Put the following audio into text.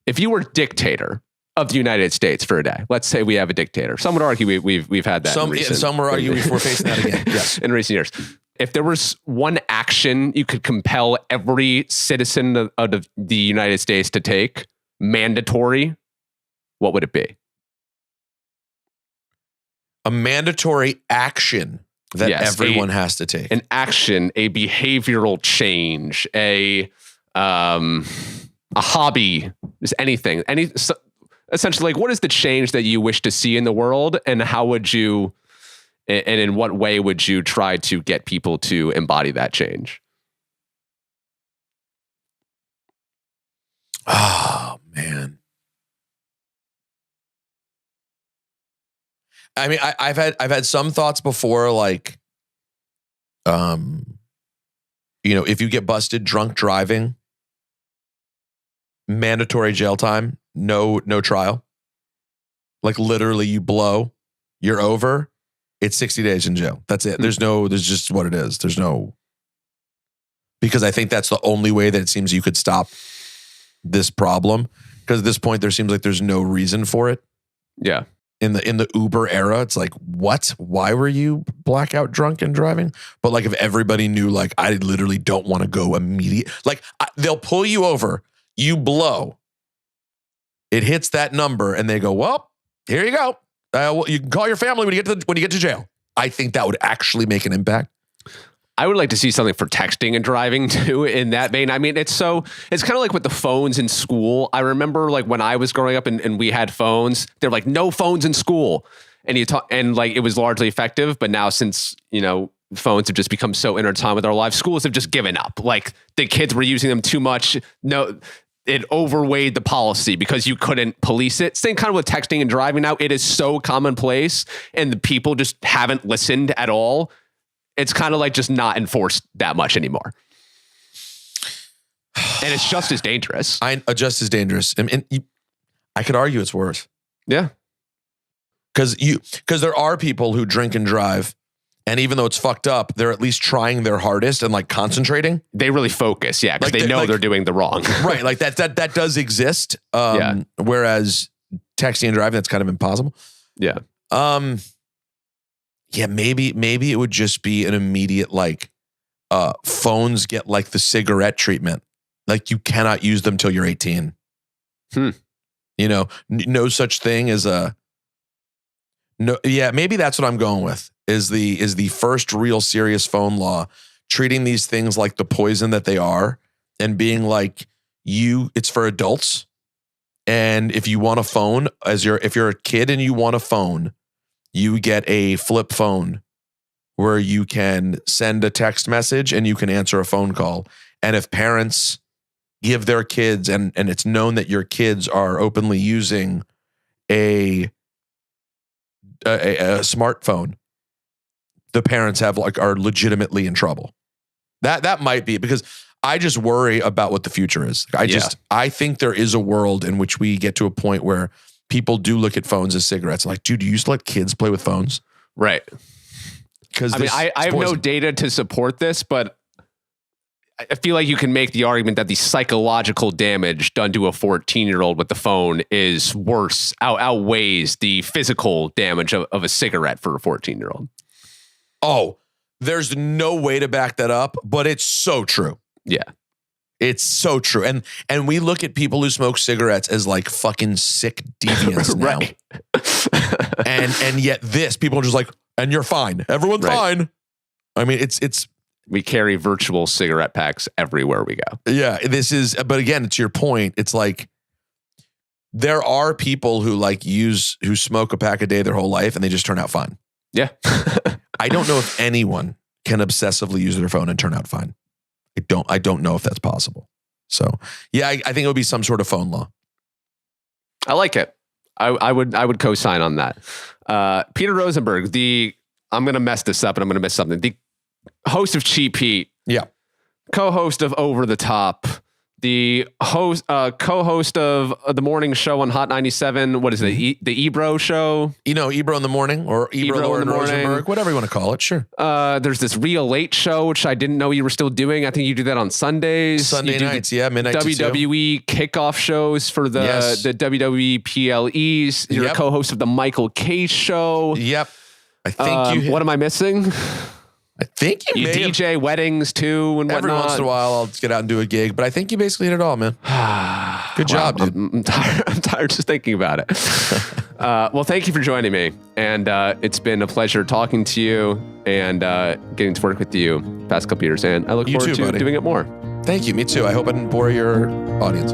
if you were dictator of the United States for a day, let's say we have a dictator. Some would argue we've had that. Some would argue we're facing that again. Yes, in recent years. If there was one action you could compel every citizen of the United States to take, mandatory, what would it be? A mandatory action that everyone has to take. An action, a behavioral change, a hobby, just anything. Essentially, like, what is the change that you wish to see in the world, and how would you, and in what way would you try to get people to embody that change? Oh, man. I mean, I've had some thoughts before, like, if you get busted drunk driving, mandatory jail time, no trial. Like, literally, you blow, you're over. It's 60 days in jail. That's it. There's just what it is. Because I think that's the only way that it seems you could stop this problem. Because at this point, there seems like there's no reason for it. Yeah. In the Uber era, it's like, what? Why were you blackout drunk and driving? But like, if everybody knew, like, I literally don't want to go immediate, like, they'll pull you over, you blow, it hits that number, and they go, well, here you go. You can call your family when you get to jail. I think that would actually make an impact. I would like to see something for texting and driving too, in that vein. I mean, it's kind of like with the phones in school. I remember, like, when I was growing up and we had phones, they're like, no phones in school. And like, it was largely effective. But now, since, phones have just become so intertwined with our lives, schools have just given up. Like, the kids were using them too much. No, it overweighed the policy because you couldn't police it. Same kind of with texting and driving now. It is so commonplace, and the people just haven't listened at all. It's kind of like just not enforced that much anymore. And it's just as dangerous. Just as dangerous. And I could argue it's worse. Yeah. Because there are people who drink and drive, and even though it's fucked up, they're at least trying their hardest and, like, concentrating. They really focus, yeah, because they know they're doing the wrong. Right, like that does exist. Whereas texting and driving, that's kind of impossible. Yeah. Yeah, maybe it would just be an immediate, like, phones get, like, the cigarette treatment. Like, you cannot use them till you're 18. No such thing as no. Yeah, maybe that's what I'm going with. Is the first real serious phone law, treating these things like the poison that they are, and being like, it's for adults. And if you want a phone, if you're a kid and you want a phone, you get a flip phone where you can send a text message and you can answer a phone call. And if parents give their kids, and it's known that your kids are openly using a smartphone, the parents are legitimately in trouble. That might be, because I just worry about what the future is. I think there is a world in which we get to a point where people do look at phones as cigarettes. Like, dude, you used to let kids play with phones? Right. Because I have no data to support this, but I feel like you can make the argument that the psychological damage done to a 14-year-old with the phone is worse, outweighs the physical damage of a cigarette for a 14-year-old. Oh, there's no way to back that up, but it's so true. Yeah. It's so true. And we look at people who smoke cigarettes as, like, fucking sick deviants now. Right. and yet people are just like, and you're fine. Everyone's fine. I mean, it's we carry virtual cigarette packs everywhere we go. Yeah, but again, to your point, it's like, there are people who who smoke a pack a day their whole life and they just turn out fine. Yeah. I don't know if anyone can obsessively use their phone and turn out fine. I don't know if that's possible. So yeah, I think it would be some sort of phone law. I like it. I would co-sign on that. Peter Rosenberg, I'm going to mess this up and I'm going to miss something. The host of Cheap Heat. Yeah. Co-host of Over the Top, the host, co-host of the morning show on Hot 97. What is it? The Ebro show? Ebro in the morning or Ebro and Rosenberg, whatever you want to call it. Sure. There's this Real Late show, which I didn't know you were still doing. I think you do that on Sundays. Sunday nights, midnight WWE kickoff shows for the WWE PLEs. You're a co-host of the Michael K show. Yep. I think what am I missing? I think you DJ weddings too and whatnot. Every once in a while I'll get out and do a gig, but I think you basically hit it all, man. Good job, dude. I'm tired just thinking about it. Well, thank you for joining me. And it's been a pleasure talking to you and getting to work with you past couple years. And I look forward to doing it more. Thank you. Me too. I hope I didn't bore your audience.